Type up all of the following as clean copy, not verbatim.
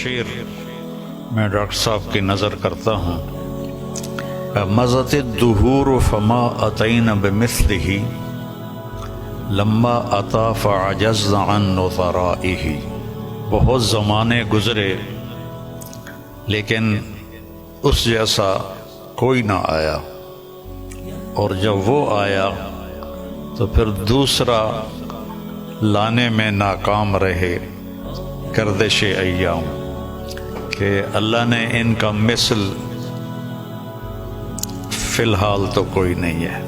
شعر میں ڈاکٹر صاحب کی نظر کرتا ہوں. مضت الدہور فما اتین بمثلہ لما اتا فعجزنا عن نظرائہ. بہت زمانے گزرے لیکن اس جیسا کوئی نہ آیا، اور جب وہ آیا تو پھر دوسرا لانے میں ناکام رہے. گردش ایام کہ اللہ نے ان کا مثل فی الحال تو کوئی نہیں ہے،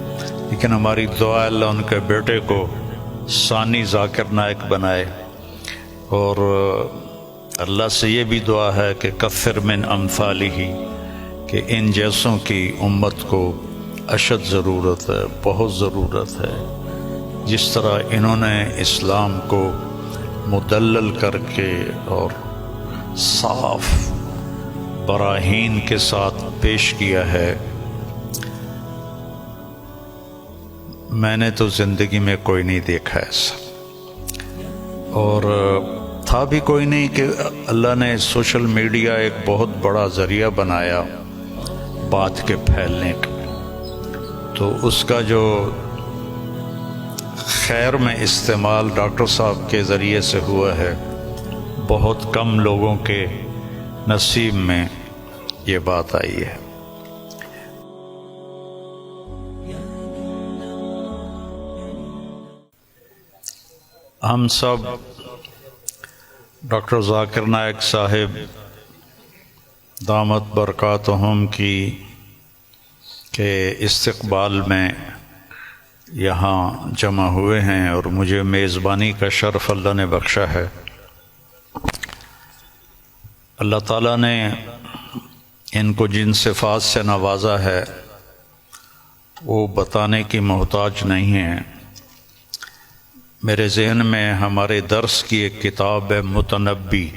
لیکن ہماری دعا اللہ ان کے بیٹے کو ثانی ذاکر نائک بنائے، اور اللہ سے یہ بھی دعا ہے کہ کثر من امثالہ، کہ ان جیسوں کی امت کو اشد ضرورت ہے، بہت ضرورت ہے. جس طرح انہوں نے اسلام کو مدلل کر کے اور صاف براہین کے ساتھ پیش کیا ہے، میں نے تو زندگی میں کوئی نہیں دیکھا ایسا. اور تھا بھی کوئی نہیں کہ اللہ نے سوشل میڈیا ایک بہت بڑا ذریعہ بنایا بات کے پھیلنے کا، تو اس کا جو خیر میں استعمال ڈاکٹر صاحب کے ذریعے سے ہوا ہے، بہت کم لوگوں کے نصیب میں یہ بات آئی ہے. ہم سب ڈاکٹر ذاکر نائک صاحب دامت برکاتہم کی کے استقبال میں یہاں جمع ہوئے ہیں، اور مجھے میزبانی کا شرف اللہ نے بخشا ہے. اللہ تعالیٰ نے ان کو جن صفات سے نوازا ہے وہ بتانے کی محتاج نہیں ہیں. میرے ذہن میں ہمارے درس کی ایک کتاب ہے متنبی،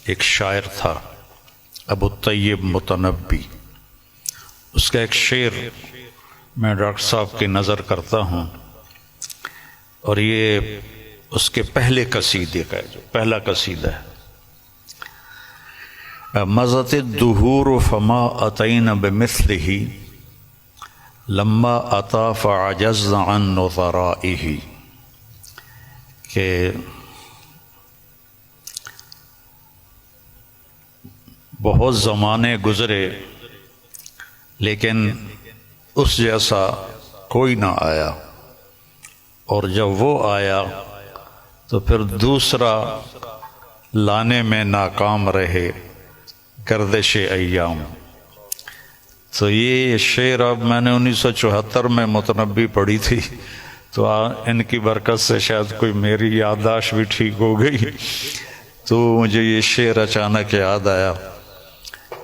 ایک شاعر تھا ابو الطیب متنبی، اس کا ایک شعر میں ڈاکٹر صاحب کی نظر کرتا ہوں، اور یہ اس کے پہلے قصیدے کا ہے، جو پہلا قصیدہ ہے. مضت الدہور فما اتین بمثلہ لما اتا فعجزنا عن نظرائہ. کہ بہت زمانے گزرے لیکن اس جیسا کوئی نہ آیا، اور جب وہ آیا تو پھر دوسرا لانے میں ناکام رہے. گردش ایام. تو یہ شعر اب میں نے 1974 میں متنبی پڑھی تھی، تو ان کی برکت سے شاید کوئی میری یادداشت بھی ٹھیک ہو گئی، تو مجھے یہ شعر اچانک یاد آیا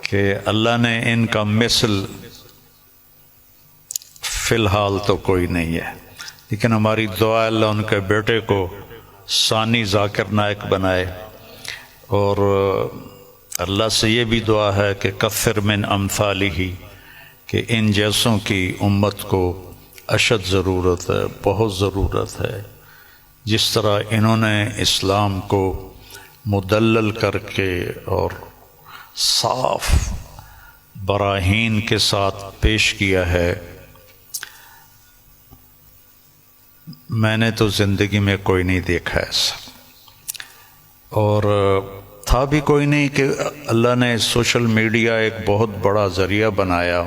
کہ اللہ نے ان کا مثل فی الحال تو کوئی نہیں ہے، لیکن ہماری دعا اللہ ان کے بیٹے کو ثانی ذاکر نائک بنائے، اور اللہ سے یہ بھی دعا ہے کہ کثر من امثالہ، کہ ان جیسوں کی امت کو اشد ضرورت ہے، بہت ضرورت ہے. جس طرح انہوں نے اسلام کو مدلل کر کے اور صاف براہین کے ساتھ پیش کیا ہے، میں نے تو زندگی میں کوئی نہیں دیکھا ایسا. اور تھا بھی کوئی نہیں کہ اللہ نے سوشل میڈیا ایک بہت بڑا ذریعہ بنایا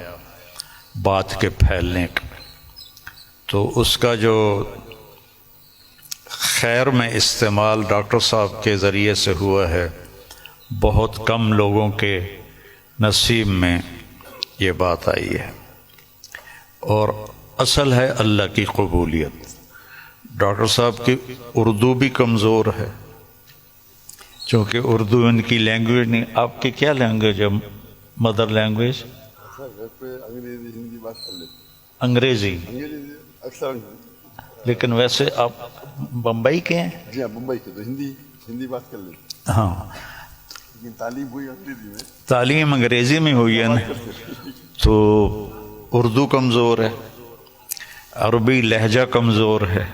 بات کے پھیلنے کا، تو اس کا جو خیر میں استعمال ڈاکٹر صاحب کے ذریعے سے ہوا ہے، بہت کم لوگوں کے نصیب میں یہ بات آئی ہے. اور اصل ہے اللہ کی قبولیت. ڈاکٹر صاحب کی اردو بھی کمزور ہے، چونکہ اردو ان کی لینگویج نہیں. آپ کی کیا لینگویج ہے مدر لینگویج؟ انگریزی. لیکن ویسے آپ بمبئی کے ہیں؟ جی ہاں بمبئی کے، تو ہندی بات کر لیتے. ہاں، لیکن تعلیم ہوئی انگریزی میں. تعلیم انگریزی میں ہوئی ہے نا، تو اردو کمزور ہے، عربی لہجہ کمزور ہے،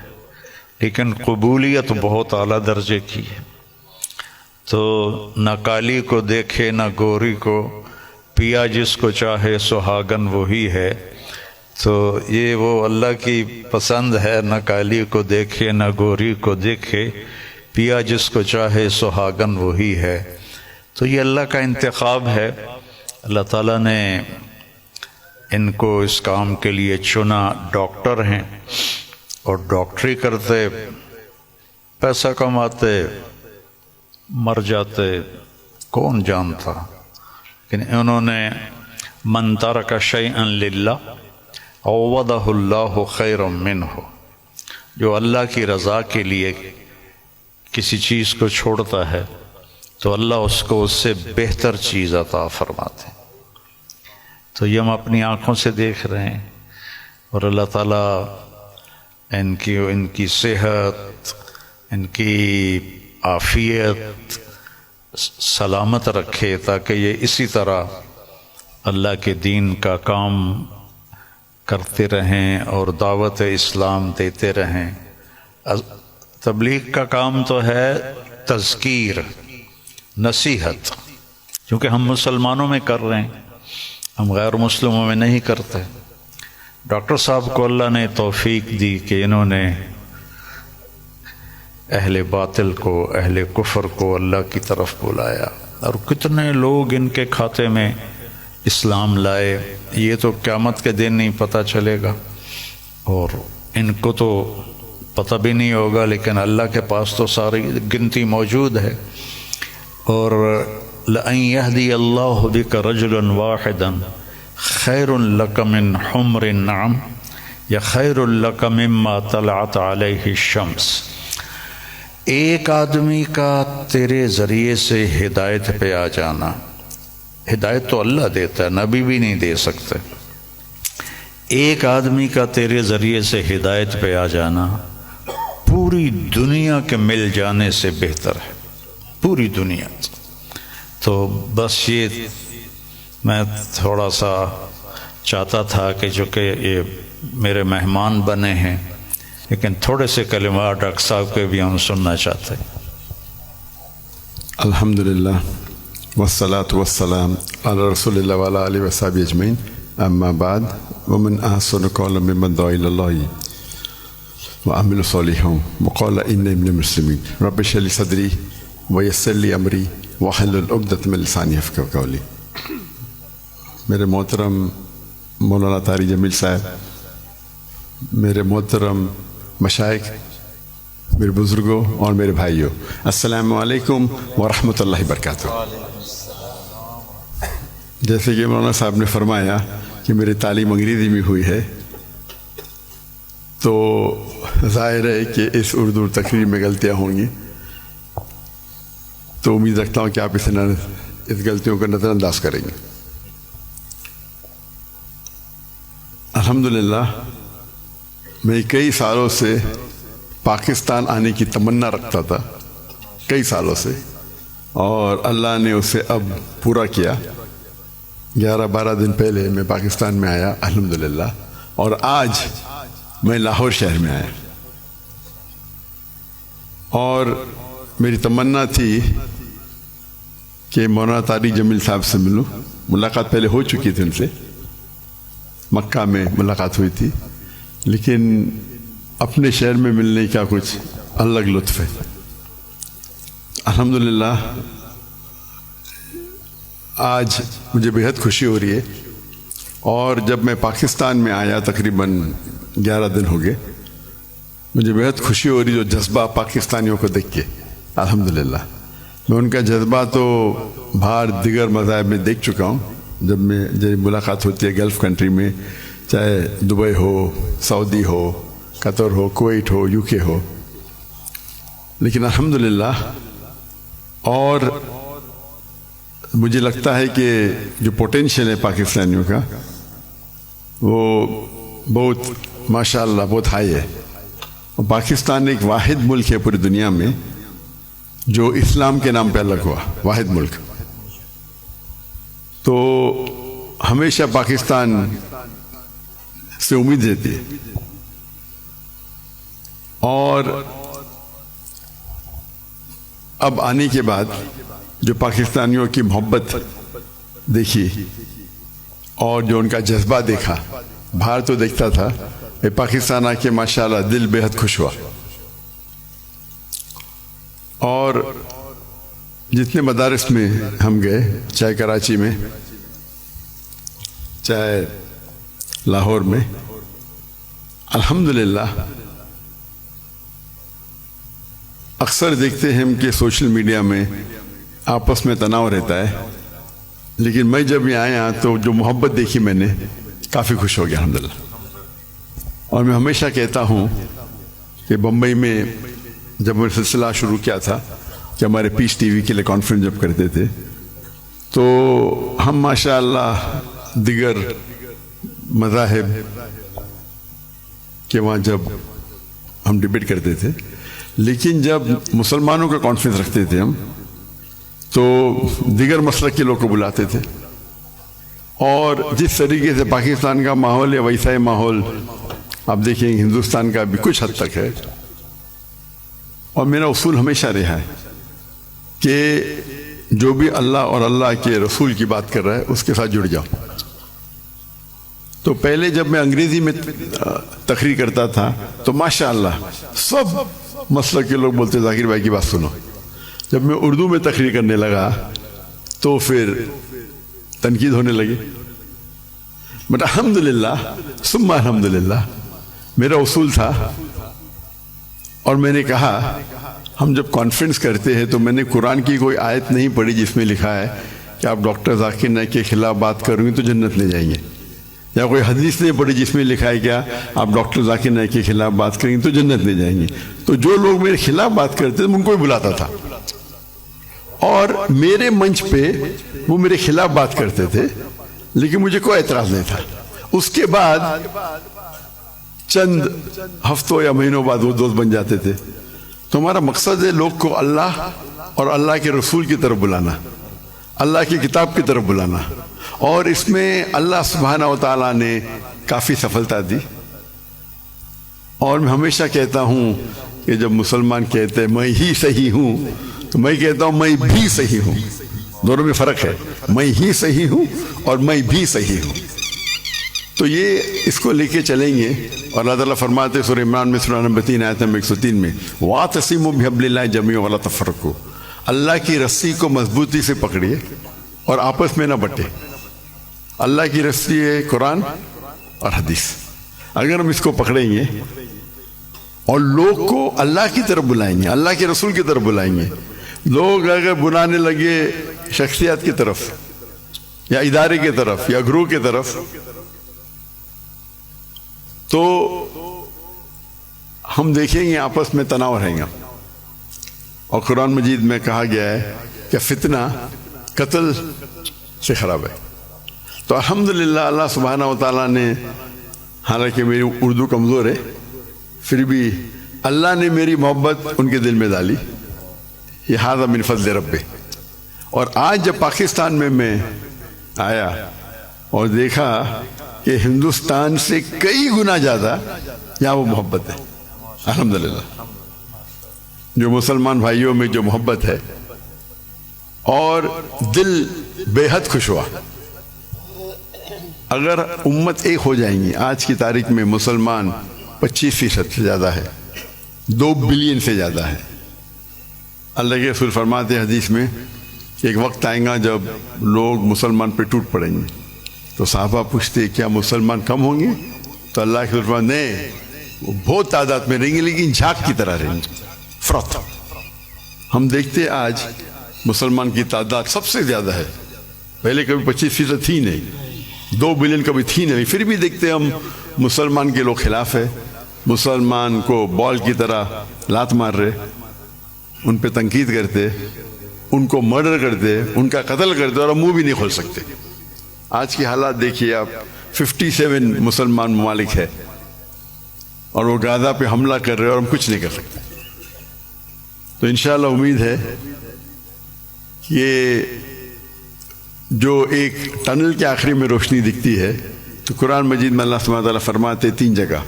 لیکن قبولیت بہت اعلیٰ درجے کی ہے. تو نہ کالی کو دیکھے نہ گوری کو، پیا جس کو چاہے سہاگن وہی ہے۔ تو یہ وہ اللہ کی پسند ہے، نہ کالی کو دیکھے نہ گوری کو دیکھے، پیا جس کو چاہے سہاگن وہی ہے۔ تو یہ اللہ کا انتخاب ہے، اللہ تعالیٰ نے ان کو اس کام کے لیے چنا۔ ڈاکٹر ہیں اور ڈاکٹری کرتے، پیسہ کماتے، مر جاتے، کون جانتا۔ لیکن انہوں نے من ترک شیئا للہ عوضہ اللہ خیرا منہ، جو اللہ کی رضا کے لیے کسی چیز کو چھوڑتا ہے تو اللہ اس کو اس سے بہتر چیز عطا فرماتے ہیں۔ تو یہ ہم اپنی آنکھوں سے دیکھ رہے ہیں، اور اللہ تعالیٰ ان کی صحت، ان کی عافیت سلامت رکھے، تاکہ یہ اسی طرح اللہ کے دین کا کام کرتے رہیں اور دعوت اسلام دیتے رہیں۔ تبلیغ کا کام تو ہے تذکیر، نصیحت، کیونکہ ہم مسلمانوں میں کر رہے ہیں، ہم غیر مسلموں میں نہیں کرتے۔ ڈاکٹر صاحب کو اللہ نے توفیق دی کہ انہوں نے اہل باطل کو، اہل کفر کو اللہ کی طرف بلایا، اور کتنے لوگ ان کے کھاتے میں اسلام لائے، یہ تو قیامت کے دن نہیں پتہ چلے گا، اور ان کو تو پتہ بھی نہیں ہوگا، لیکن اللہ کے پاس تو ساری گنتی موجود ہے۔ اور لَأَن يَهْدِيَ اللَّهُ بِكَ رَجُلًا وَاحِدًا خَيْرٌ لَكَ مِنْ حُمْرِ النَّعَمِ یا خَيْرٌ لَكَ مِمَّا طَلَعَتْ عَلَيْهِ الشَّمْسُ، ایک آدمی کا تیرے ذریعے سے ہدایت پہ آ جانا، ہدایت تو اللہ دیتا ہے، نبی بھی نہیں دے سکتے، ایک آدمی کا تیرے ذریعے سے ہدایت پہ آ جانا پوری دنیا کے مل جانے سے بہتر ہے، پوری دنیا۔ تو بس یہ میں تھوڑا سا چاہتا تھا کہ جو کہ یہ میرے مہمان بنے ہیں، لیکن تھوڑے سے کلمات ڈاکٹر صاحب کے بھی ہم سننا چاہتے ہیں۔ الحمدللہ والصلاة والسلام علی رسول اللہ وعلی آلہ وصحبہ اجمعین، اما بعد، ومن احسن قولا ممن دعا الی اللہ وعمل صالحا وقال انی من المسلمین، رب اشرح لی صدری ویسر لی امری واحلل عقدۃ من لسانی یفقہوا قولی۔ میرے محترم مولانا طارق جمیل صاحب، میرے محترم مشائخ، میرے بزرگوں اور میرے بھائیوں، السلام علیکم ورحمۃ اللہ وبرکاتہ۔ جیسے کہ مولانا صاحب نے فرمایا کہ میری تعلیم انگریزی میں ہوئی ہے، تو ظاہر ہے کہ اس اردو تقریر میں غلطیاں ہوں گی، تو امید رکھتا ہوں کہ آپ اس غلطیوں کو نظر انداز کریں گے۔ الحمدللہ میں کئی سالوں سے پاکستان آنے کی تمنا رکھتا تھا، کئی سالوں سے، اور اللہ نے اسے اب پورا کیا۔ 11-12 دن پہلے میں پاکستان میں آیا الحمدللہ، اور آج میں لاہور شہر میں آیا، اور میری تمنا تھی کہ مولانا طارق جمیل صاحب سے ملوں۔ ملاقات پہلے ہو چکی تھی ان سے، مکہ میں ملاقات ہوئی تھی، لیکن اپنے شہر میں ملنے کا کچھ الگ لطف ہے۔ الحمدللہ آج مجھے بہت خوشی ہو رہی ہے، اور جب میں پاکستان میں آیا تقریباً 11 دن ہو گئے، مجھے بہت خوشی ہو رہی جو جذبہ پاکستانیوں کو دیکھ کے۔ الحمدللہ میں ان کا جذبہ تو باہر دیگر مذاہب میں دیکھ چکا ہوں، جب ملاقات ہوتی ہے گلف کنٹری میں، چاہے Dubai who, Saudi who, Qatar who, Kuwait who, you کے ہو، لیکن الحمدللہ، اور مجھے لگتا ہے کہ جو پوٹینشیل ہے پاکستانیوں کا وہ بہت ماشاءاللہ بہت ہائی ہے۔ اور پاکستان ایک واحد ملک ہے پوری دنیا میں جو اسلام کے نام پہ الگ ہوا، واحد ملک۔ تو ہمیشہ پاکستان سے امید رہتی ہے، اور اب آنے کے بعد جو پاکستانیوں کی محبت دیکھی اور جو ان کا جذبہ دیکھا، باہر تو دیکھتا تھا، پاکستان آ کے ماشاءاللہ دل بے حد خوش ہوا. اور جتنے مدارس میں ہم گئے، چاہے کراچی میں، چاہے لاہور میں، الحمدللہ اکثر دیکھتے ہیں کہ سوشل میڈیا میں آپس میں تناؤ رہتا ہے، لیکن میں جب یہاں آیا تو جو محبت دیکھی میں نے، کافی خوش ہو گیا الحمدللہ. اور میں ہمیشہ کہتا ہوں کہ بمبئی میں جب میں سلسلہ شروع کیا تھا کہ ہمارے پیس ٹی وی کے لیے کانفرنس جب کرتے تھے، تو ہم ماشاءاللہ دیگر مذاہب کے وہاں جب ہم ڈیبیٹ کرتے تھے، لیکن جب مسلمانوں کا کانفرنس رکھتے تھے ہم، تو دیگر مسلک کے لوگ کو بلاتے تھے. اور جس طریقے سے پاکستان کا ماحول ہے ویسا ہی ماحول آپ دیکھیں ہندوستان کا بھی کچھ حد تک ہے. اور میرا اصول ہمیشہ رہا ہے کہ جو بھی اللہ اور اللہ کے رسول کی بات کر رہا ہے اس کے ساتھ جڑ جاؤ. تو پہلے جب میں انگریزی میں تقریر کرتا تھا تو ماشاءاللہ سب مسلک کے لوگ بولتے ذاکر بھائی کی بات سنو. جب میں اردو میں تقریر کرنے لگا تو پھر تنقید ہونے لگی. بٹ الحمدللہ ثم الحمدللہ میرا اصول تھا، اور میں نے کہا ہم جب کانفرنس کرتے ہیں تو میں نے قرآن کی کوئی آیت نہیں پڑھی جس میں لکھا ہے کہ آپ ڈاکٹر ذاکر نائک کے خلاف بات کریں گے تو جنت میں جائیں گے، یا کوئی حدیث نہیں پڑھی جس میں لکھا ہے کیا آپ ڈاکٹر ذاکر نائک کے خلاف بات کریں گے تو جنت میں جائیں گے. تو جو لوگ میرے خلاف بات کرتے تھے ان کو بھی بلاتا تھا، اور میرے منچ پہ وہ میرے خلاف بات کرتے تھے لیکن مجھے کوئی اعتراض نہیں تھا. اس کے بعد چند ہفتوں یا مہینوں بعد وہ دوست بن جاتے تھے. تو ہمارا مقصد ہے لوگ کو اللہ اور اللہ کے رسول کی طرف بلانا، اللہ کی کتاب کی طرف بلانا، اور اس میں اللہ سبحانہ و تعالیٰ نے کافی سفلتا دی. اور میں ہمیشہ کہتا ہوں کہ جب مسلمان کہتے ہیں میں ہی صحیح ہوں تو میں کہتا ہوں میں بھی صحیح ہوں. دونوں میں فرق ہے، میں ہی صحیح ہوں اور میں بھی صحیح ہوں. تو یہ اس کو لے کے چلیں گے. اور اللہ تعالیٰ فرماتے سورہ عمران میں سورہ نمبر 3 آیت نمبر 103 میں وَاعْتَصِمُوا بِحَبْلِ اللَّهِ جَمِيعًا وَلَا تَفَرَّقُوا، اللہ کی رسی کو مضبوطی سے پکڑیے اور آپس میں نہ بٹے. اللہ کی رسی ہے قرآن اور حدیث. اگر ہم اس کو پکڑیں گے اور لوگ کو اللہ کی طرف بلائیں گے، اللہ کے رسول کی طرف بلائیں گے، لوگ اگر بلانے لگے شخصیات کی طرف یا ادارے کی طرف یا گروہ کی طرف تو ہم دیکھیں گے آپس میں تناؤ رہیں گا. اور قرآن مجید میں کہا گیا ہے کہ فتنہ قتل سے خراب ہے. تو الحمدللہ اللہ سبحانہ و تعالیٰ نے، حالانکہ میری اردو کمزور ہے پھر بھی اللہ نے میری محبت ان کے دل میں ڈالی. یہ ھذا من فضل ربی. اور آج جب پاکستان میں آیا اور دیکھا کہ ہندوستان سے کئی گنا زیادہ یہاں وہ محبت ہے الحمدللہ. جو مسلمان بھائیوں میں جو محبت ہے اور دل بے حد خوش ہوا. اگر امت ایک ہو جائیں گی، آج کی تاریخ میں مسلمان 25% سے زیادہ ہے، 2 بلین سے زیادہ ہے. اللہ کے رسول فرماتے ہیں حدیث میں کہ ایک وقت آئے گا جب لوگ مسلمان پہ ٹوٹ پڑیں گے. تو صحابہ پوچھتے کیا مسلمان کم ہوں گے؟ تو اللہ کے رسول فرماتے نہیں، وہ بہت تعداد میں رہیں گے لیکن جھاگ کی طرح رہیں گے. فرق ہم دیکھتے آج مسلمان کی تعداد سب سے زیادہ ہے. پہلے کبھی 25% تھی نہیں، 2 بلین کبھی تھی نہیں، پھر بھی دیکھتے ہم مسلمان کے لوگ خلاف ہے. مسلمان کو بال کی طرح لات مار رہے، ان پہ تنقید کرتے، ان کو مرڈر کرتے، ان کا قتل کرتے، اور ہم منہ بھی نہیں کھول سکتے. آج کی حالات دیکھیے آپ، 57 مسلمان ممالک ہے اور وہ غزہ پہ حملہ کر رہے اور ہم کچھ نہیں کر سکتے. تو انشاءاللہ امید ہے کہ جو ایک ٹنل کے آخری میں روشنی دکھتی ہے تو قرآن مجید میں اللہ سبحانہ تعالیٰ فرماتے 3 جگہ،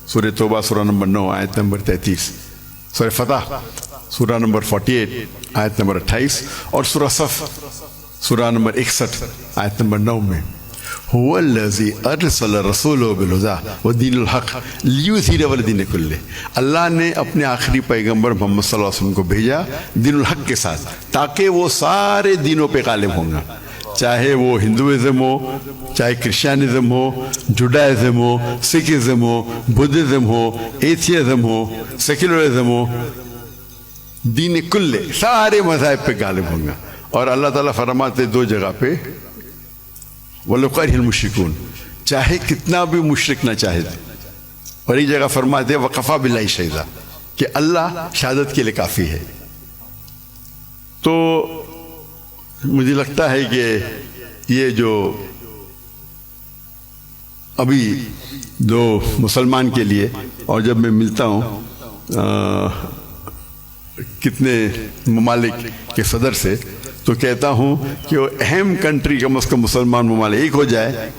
سورہ توبہ سورہ نمبر 9 آیت نمبر 33، سورہ فتح سورہ نمبر 48 آیت نمبر 28 اور سورہ صف سورہ نمبر 61 آیت نمبر 9 میں هو الذی ارسل رسولہ بالہدی ودین الحق لیظہرہ علی الدین کلہ، اللہ نے اپنے آخری پیغمبر محمد صلی اللہ علیہ وسلم کو بھیجا دین الحق کے ساتھ تاکہ وہ سارے دینوں پہ غالب ہوں گا، چاہے وہ ہندوازم ہو، چاہے کرسچینزم ہو، جوڈائزم ہو، سکھزم ہو، بدھزم ہو، ایتھیزم ہو، سیکولرزم ہو، دین کلے سارے مذاہب پہ غالب ہوں گا۔ اور اللہ تعالیٰ فرماتے دو جگہ پہ وَلَوْ كَرِهَ الْمُشْرِكُونَ، چاہے کتنا بھی مشرک نہ چاہے، اور ایک جگہ فرماتے وَكَفَى بِاللَّهِ شَهِيدًا کہ اللہ شہادت کے لیے کافی ہے۔ تو مجھے لگتا ہے کہ یہ جو ابھی جو مسلمان کے لیے، اور جب میں ملتا ہوں کتنے ممالک کے صدر سے تو کہتا ہوں کہ وہ اہم کنٹری کم از کم مسلمان ممالک ایک ہو جائے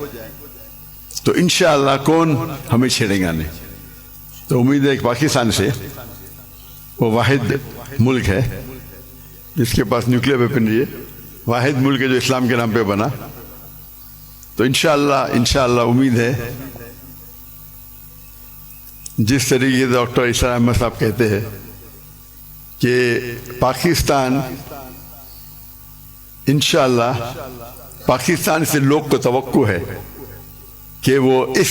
تو انشاءاللہ کون ہمیں چھیڑے گا نہیں۔ تو امید ہے کہ پاکستان سے وہ واحد ملک ہے جس کے پاس نیوکلیر ویپنری ہے، واحد ملک ہے جو اسلام کے نام پہ بنا، تو انشاءاللہ امید ہے جس طریقے سے ڈاکٹر اسرار احمد صاحب کہتے ہیں کہ پاکستان انشاءاللہ پاکستان سے لوگ کو توقع ہے کہ وہ اس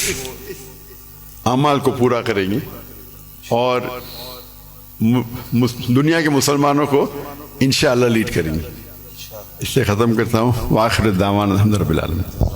اعمال کو پورا کریں گے اور دنیا کے مسلمانوں کو انشاءاللہ لیڈ کریں گے۔ اس سے ختم کرتا ہوں، وآخر الدعوانا الحمد للہ رب العالمین۔